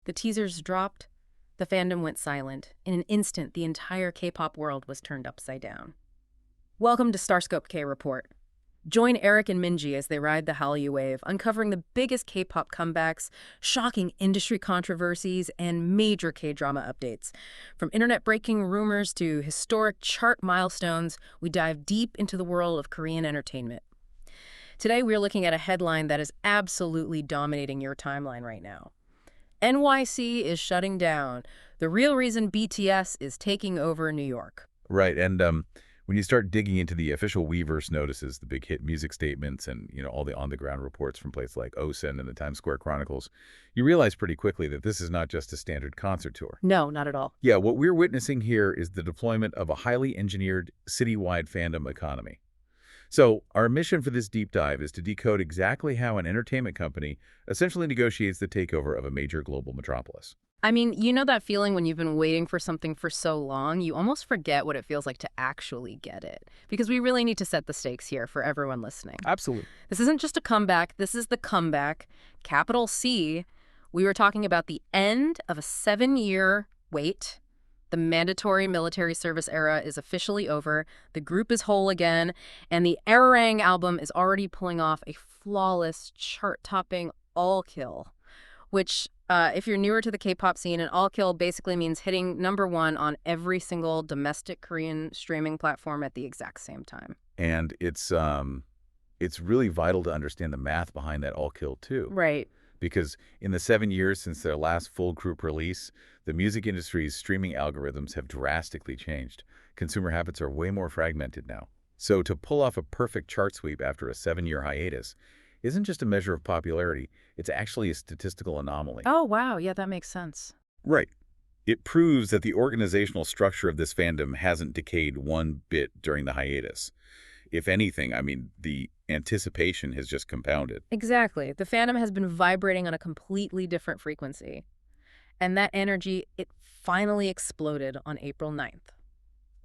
The teasers dropped, the fandom went silent. In an instant, the entire K-pop world was turned upside down. Welcome to StarScope K-Report. Join Eric and Minji as they ride the Hallyu wave, uncovering the biggest K-pop comebacks, shocking industry controversies, and major K-drama updates. From internet-breaking rumors to historic chart milestones, we dive deep into the world of Korean entertainment. Today, we're looking at a headline that is absolutely dominating your timeline right now. NYC is shutting down. The real reason BTS is taking over New York. Right, and when you start digging into the official Weverse notices, the big hit music statements, and all the on-the-ground reports from places like OSIN and the Times Square Chronicles, you realize pretty quickly that this is not just a standard concert tour. No, not at all. Yeah, what we're witnessing here is the deployment of a highly engineered citywide fandom economy. So our mission for this deep dive is to decode exactly how an entertainment company essentially negotiates the takeover of a major global metropolis. I mean, you know that feeling when you've been waiting for something for so long, you almost forget what it feels like to actually get it. Because we really need to set the stakes here for everyone listening. Absolutely. This isn't just a comeback, this is the comeback, capital C. We were talking about the end of a 7-year wait. The mandatory military service era is officially over, the group is whole again, and the ARIRANG album is already pulling off a flawless, chart-topping all-kill, which, if you're newer to the K-pop scene, an all-kill basically means hitting #1 on every single domestic Korean streaming platform at the exact same time. And it's really vital to understand the math behind that all-kill, too. Right. Because in the 7 years since their last full group release, the music industry's streaming algorithms have drastically changed. Consumer habits are way more fragmented now. So to pull off a perfect chart sweep after a 7-year hiatus isn't just a measure of popularity, it's actually a statistical anomaly. Oh, wow. Yeah, that makes sense. Right. It proves that the organizational structure of this fandom hasn't decayed one bit during the hiatus. If anything, I mean, the anticipation has just compounded. Exactly. The fandom has been vibrating on a completely different frequency. And that energy, it finally exploded on April 9th.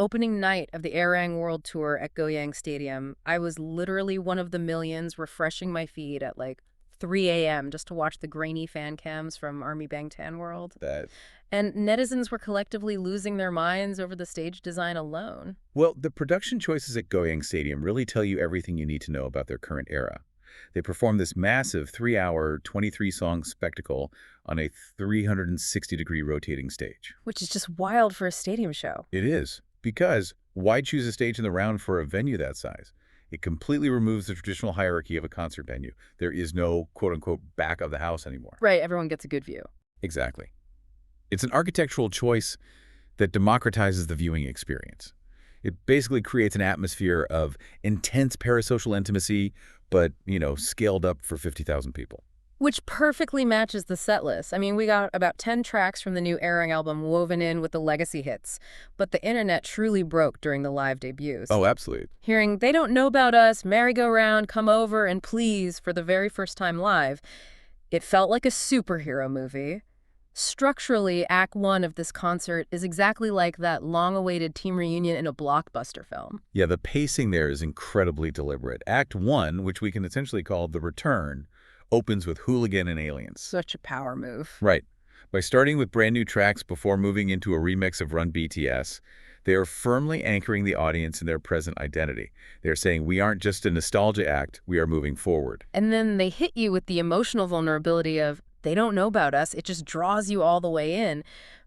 Opening night of the ARIRANG World Tour at Goyang Stadium, I was literally one of the millions refreshing my feed at like 3 a.m. just to watch the grainy fan cams from Army Bangtan World. And netizens were collectively losing their minds over the stage design alone. Well, the production choices at Goyang Stadium really tell you everything you need to know about their current era. They performed this massive 3-hour, 23-song spectacle on a 360-degree rotating stage. Which is just wild for a stadium show. It is, because why choose a stage in the round for a venue that size? It completely removes the traditional hierarchy of a concert venue. There is no, quote-unquote, back of the house anymore. Right, everyone gets a good view. Exactly. It's an architectural choice that democratizes the viewing experience. It basically creates an atmosphere of intense parasocial intimacy, but, scaled up for 50,000 people. Which perfectly matches the set list. I mean, we got about 10 tracks from the new ARIRANG album woven in with the legacy hits. But the internet truly broke during the live debuts. Oh, absolutely. Hearing "They Don't Know About Us," "Merry-Go-Round," "Come Over," and "Please" for the very first time live, it felt like a superhero movie. Structurally, Act 1 of this concert is exactly like that long-awaited team reunion in a blockbuster film. Yeah, the pacing there is incredibly deliberate. Act 1, which we can essentially call The Return, opens with Hooligan and Aliens. Such a power move. Right. By starting with brand new tracks before moving into a remix of Run BTS, they are firmly anchoring the audience in their present identity. They're saying, we aren't just a nostalgia act, we are moving forward. And then they hit you with the emotional vulnerability of, "They don't know about us." It just draws you all the way in.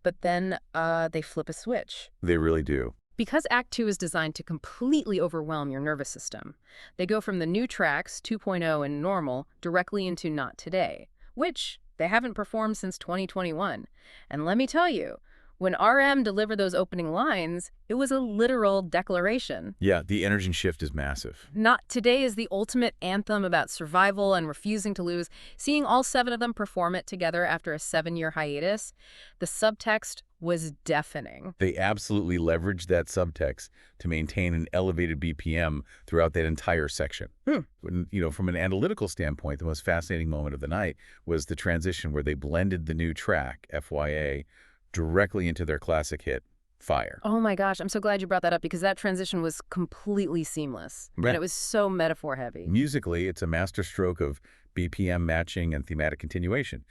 But then they flip a switch. They really do. Because Act 2 is designed to completely overwhelm your nervous system, they go from the new tracks, 2.0 and normal, directly into Not Today, which they haven't performed since 2021. And let me tell you, when RM delivered those opening lines, it was a literal declaration. Yeah, the energy shift is massive. Not Today is the ultimate anthem about survival and refusing to lose. Seeing all 7 of them perform it together after a 7-year hiatus, the subtext was deafening. They absolutely leveraged that subtext to maintain an elevated BPM throughout that entire section. From an analytical standpoint, the most fascinating moment of the night was the transition where they blended the new track, FYA, directly into their classic hit, Fire. Oh my gosh, I'm so glad you brought that up because that transition was completely seamless. Right. And it was so metaphor heavy. Musically, it's a masterstroke of BPM matching and thematic continuation.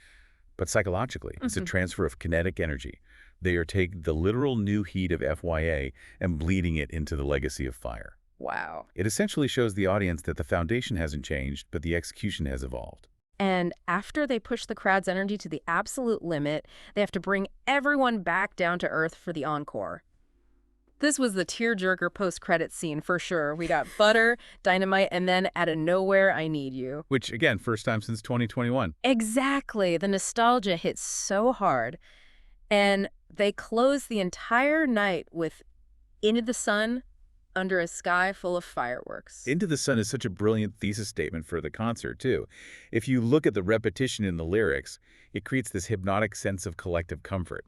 But psychologically, it's a transfer of kinetic energy. They are taking the literal new heat of FYA and bleeding it into the legacy of fire. Wow. It essentially shows the audience that the foundation hasn't changed, but the execution has evolved. And after they push the crowd's energy to the absolute limit, they have to bring everyone back down to earth for the encore. This was the tearjerker post-credits scene for sure. We got Butter, Dynamite, and then out of nowhere, I Need You. Which, again, first time since 2021. Exactly. The nostalgia hits so hard. And they close the entire night with Into the Sun, Under a Sky Full of Fireworks. Into the Sun is such a brilliant thesis statement for the concert, too. If you look at the repetition in the lyrics, it creates this hypnotic sense of collective comfort.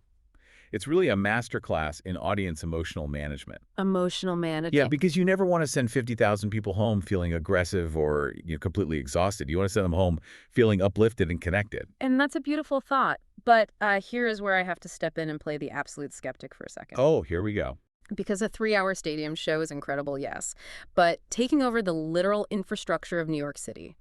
It's really a masterclass in audience emotional management. Emotional management. Yeah, because you never want to send 50,000 people home feeling aggressive or completely exhausted. You want to send them home feeling uplifted and connected. And that's a beautiful thought. But here is where I have to step in and play the absolute skeptic for a second. Oh, here we go. Because a 3-hour stadium show is incredible, yes. But taking over the literal infrastructure of New York City.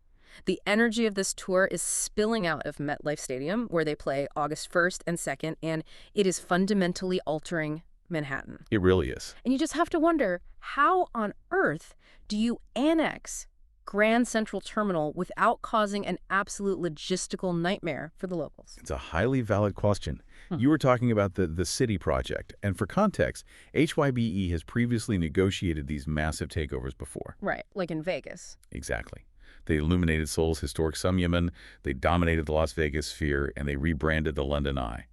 The energy of this tour is spilling out of MetLife Stadium, where they play August 1st and 2nd, and it is fundamentally altering Manhattan. It really is. And you just have to wonder, how on earth do you annex Grand Central Terminal without causing an absolute logistical nightmare for the locals? It's a highly valid question. You were talking about the City project, and for context, HYBE has previously negotiated these massive takeovers before. Right, like in Vegas. Exactly. They illuminated Seoul's historic Sungyemun, they dominated the Las Vegas Sphere, and they rebranded the London Eye.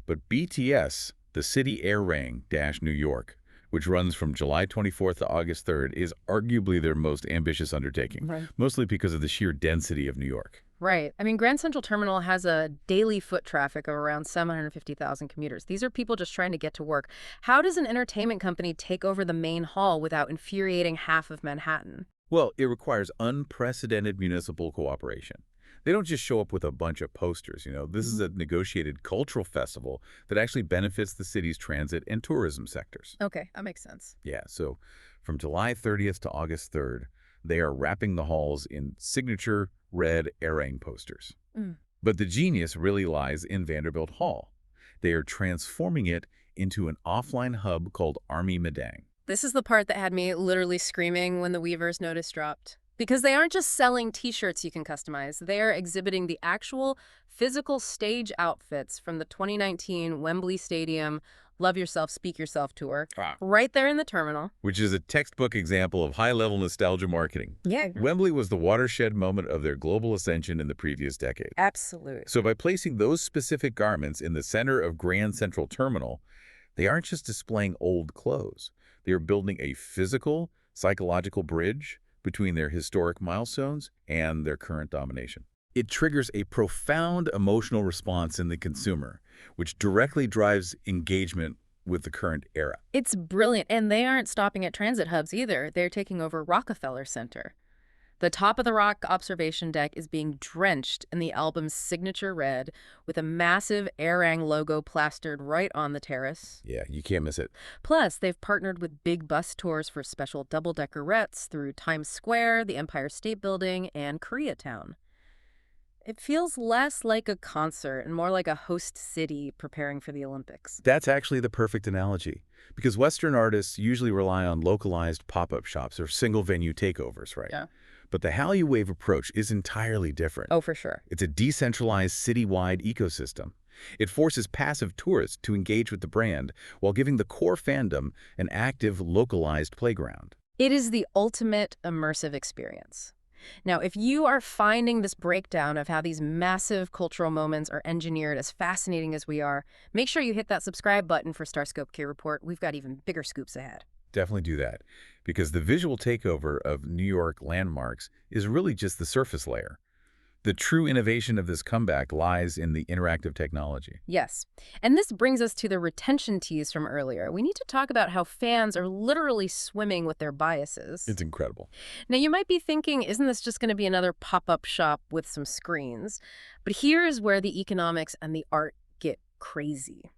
But BTS, the City ARIRANG-New York, which runs from July 24th to August 3rd, is arguably their most ambitious undertaking, mostly because of the sheer density of New York. Right. I mean, Grand Central Terminal has a daily foot traffic of around 750,000 commuters. These are people just trying to get to work. How does an entertainment company take over the main hall without infuriating half of Manhattan? Well, it requires unprecedented municipal cooperation. They don't just show up with a bunch of posters, This is a negotiated cultural festival that actually benefits the city's transit and tourism sectors. Okay, that makes sense. Yeah, so from July 30th to August 3rd, they are wrapping the halls in signature red ARIRANG posters. But the genius really lies in Vanderbilt Hall. They are transforming it into an offline hub called Army Madang. This is the part that had me literally screaming when the Weavers notice dropped. Because they aren't just selling T-shirts you can customize. They are exhibiting the actual physical stage outfits from the 2019 Wembley Stadium Love Yourself, Speak Yourself tour right there in the terminal. Which is a textbook example of high-level nostalgia marketing. Yeah. Wembley was the watershed moment of their global ascension in the previous decade. Absolutely. So by placing those specific garments in the center of Grand Central Terminal, they aren't just displaying old clothes. They are building a physical, psychological bridge between their historic milestones and their current domination. It triggers a profound emotional response in the consumer, which directly drives engagement with the current era. It's brilliant, and they aren't stopping at transit hubs either. They're taking over Rockefeller Center. The top of the Rock observation deck is being drenched in the album's signature red with a massive ARIRANG logo plastered right on the terrace. Yeah, you can't miss it. Plus, they've partnered with big bus tours for special double-deckerettes through Times Square, the Empire State Building, and Koreatown. It feels less like a concert and more like a host city preparing for the Olympics. That's actually the perfect analogy, because Western artists usually rely on localized pop-up shops or single-venue takeovers, right? Yeah. But the Hallyu Wave approach is entirely different. Oh, for sure. It's a decentralized, citywide ecosystem. It forces passive tourists to engage with the brand while giving the core fandom an active, localized playground. It is the ultimate immersive experience. Now, if you are finding this breakdown of how these massive cultural moments are engineered as fascinating as we are, make sure you hit that subscribe button for StarScope K-Report. We've got even bigger scoops ahead. Definitely do that, because the visual takeover of New York landmarks is really just the surface layer. The true innovation of this comeback lies in the interactive technology. Yes. And this brings us to the retention tease from earlier. We need to talk about how fans are literally swimming with their biases. It's incredible. Now, you might be thinking, isn't this just going to be another pop-up shop with some screens? But here is where the economics and the art get crazy.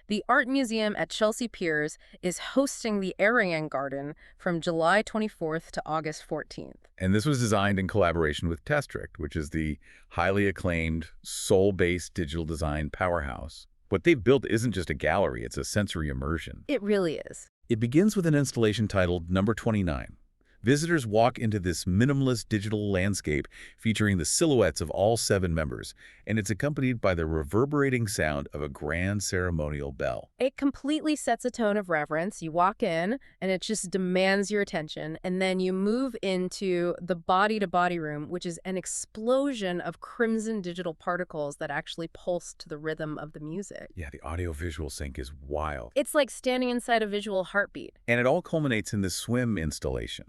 The art museum at Chelsea Piers is hosting the ARIRANG Garden from July 24th to August 14th. And this was designed in collaboration with Testrict, which is the highly acclaimed, Seoul-based digital design powerhouse. What they've built isn't just a gallery, it's a sensory immersion. It really is. It begins with an installation titled Number 29. Visitors walk into this minimalist digital landscape featuring the silhouettes of all 7 members, and it's accompanied by the reverberating sound of a grand ceremonial bell. It completely sets a tone of reverence. You walk in, and it just demands your attention, and then you move into the body-to-body room, which is an explosion of crimson digital particles that actually pulse to the rhythm of the music. Yeah, the audio-visual sync is wild. It's like standing inside a visual heartbeat. And it all culminates in the swim installation,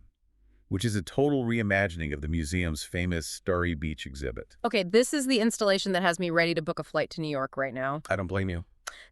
which is a total reimagining of the museum's famous Starry Beach exhibit. Okay, this is the installation that has me ready to book a flight to New York right now. I don't blame you.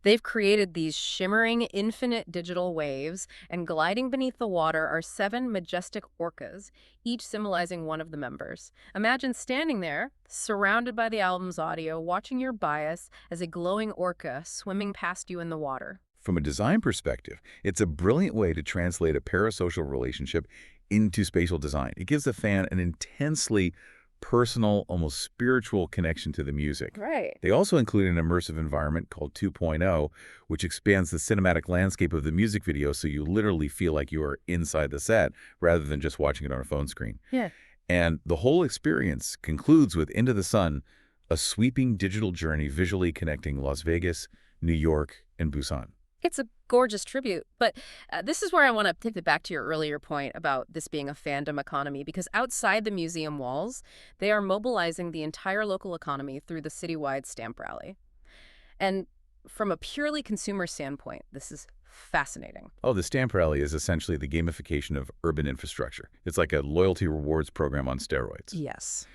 They've created these shimmering, infinite digital waves, and gliding beneath the water are 7 majestic orcas, each symbolizing one of the members. Imagine standing there, surrounded by the album's audio, watching your bias as a glowing orca swimming past you in the water. From a design perspective, it's a brilliant way to translate a parasocial relationship into spatial design. It gives the fan an intensely personal, almost spiritual connection to the music. Right. They also include an immersive environment called 2.0, which expands the cinematic landscape of the music video so you literally feel like you are inside the set rather than just watching it on a phone screen. Yeah. And the whole experience concludes with Into the Sun, a sweeping digital journey visually connecting Las Vegas, New York, and Busan. It's a gorgeous tribute, but this is where I want to take it back to your earlier point about this being a fandom economy, because outside the museum walls, they are mobilizing the entire local economy through the citywide stamp rally. And from a purely consumer standpoint, this is fascinating. Oh, the stamp rally is essentially the gamification of urban infrastructure. It's like a loyalty rewards program on steroids. Yes.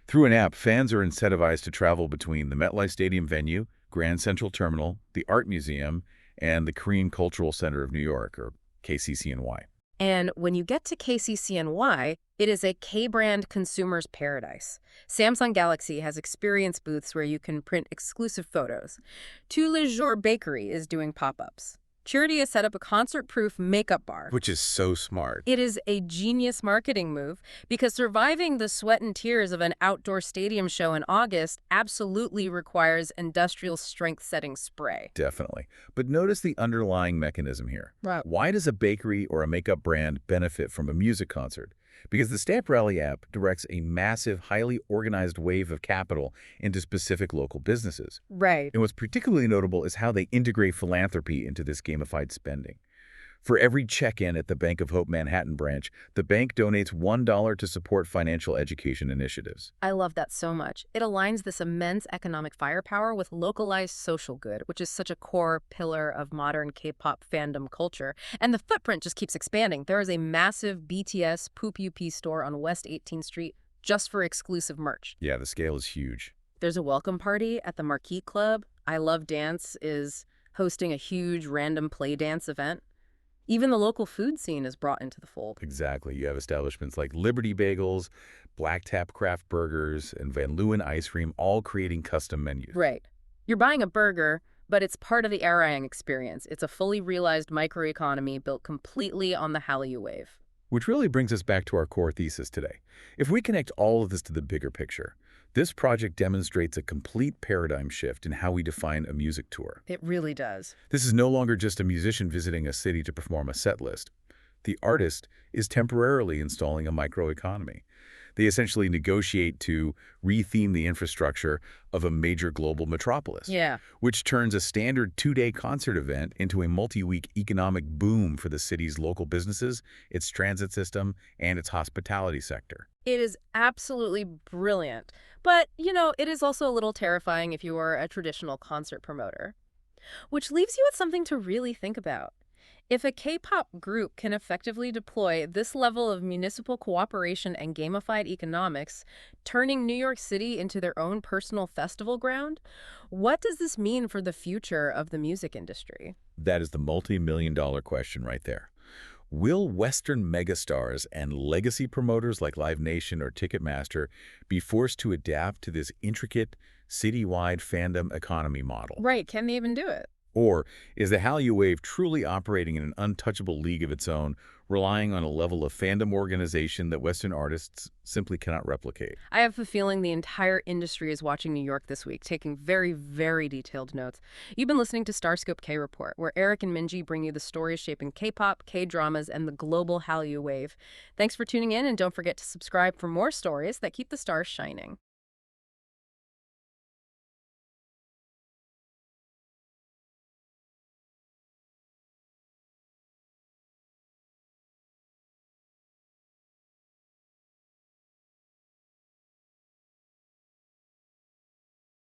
Through an app, fans are incentivized to travel between the MetLife Stadium venue, Grand Central Terminal, the Art Museum, and the Korean Cultural Center of New York, or KCCNY. And when you get to KCCNY, it is a K-brand consumer's paradise. Samsung Galaxy has experience booths where you can print exclusive photos. Tous les Jours Bakery is doing pop-ups. Charity has set up a concert-proof makeup bar. Which is so smart. It is a genius marketing move because surviving the sweat and tears of an outdoor stadium show in August absolutely requires industrial strength setting spray. Definitely. But notice the underlying mechanism here. Right. Why does a bakery or a makeup brand benefit from a music concert? Because the Stamp Rally app directs a massive, highly organized wave of capital into specific local businesses. Right. And what's particularly notable is how they integrate philanthropy into this gamified spending. For every check-in at the Bank of Hope Manhattan branch, the bank donates $1 to support financial education initiatives. I love that so much. It aligns this immense economic firepower with localized social good, which is such a core pillar of modern K-pop fandom culture. And the footprint just keeps expanding. There is a massive BTS Poop UP store on West 18th Street just for exclusive merch. Yeah, the scale is huge. There's a welcome party at the Marquee Club. I Love Dance is hosting a huge random play dance event. Even the local food scene is brought into the fold. Exactly. You have establishments like Liberty Bagels, Black Tap Craft Burgers, and Van Leeuwen Ice Cream all creating custom menus. Right. You're buying a burger, but it's part of the ARIRANG experience. It's a fully realized microeconomy built completely on the Hallyu wave. Which really brings us back to our core thesis today. If we connect all of this to the bigger picture, this project demonstrates a complete paradigm shift in how we define a music tour. It really does. This is no longer just a musician visiting a city to perform a set list. The artist is temporarily installing a microeconomy. They essentially negotiate to retheme the infrastructure of a major global metropolis, Yeah. which turns a standard 2-day concert event into a multi-week economic boom for the city's local businesses, its transit system, and its hospitality sector. It is absolutely brilliant. But, it is also a little terrifying if you are a traditional concert promoter. Which leaves you with something to really think about. If a K-pop group can effectively deploy this level of municipal cooperation and gamified economics, turning New York City into their own personal festival ground, what does this mean for the future of the music industry? That is the multi-million-dollar question right there. Will Western megastars and legacy promoters like Live Nation or Ticketmaster be forced to adapt to this intricate, citywide fandom economy model? Right, can they even do it? Or is the Hallyu wave truly operating in an untouchable league of its own, relying on a level of fandom organization that Western artists simply cannot replicate? I have a feeling the entire industry is watching New York this week, taking very, very detailed notes. You've been listening to StarScope K-Report, where Eric and Minji bring you the stories shaping K-pop, K-dramas, and the global Hallyu wave. Thanks for tuning in, and don't forget to subscribe for more stories that keep the stars shining.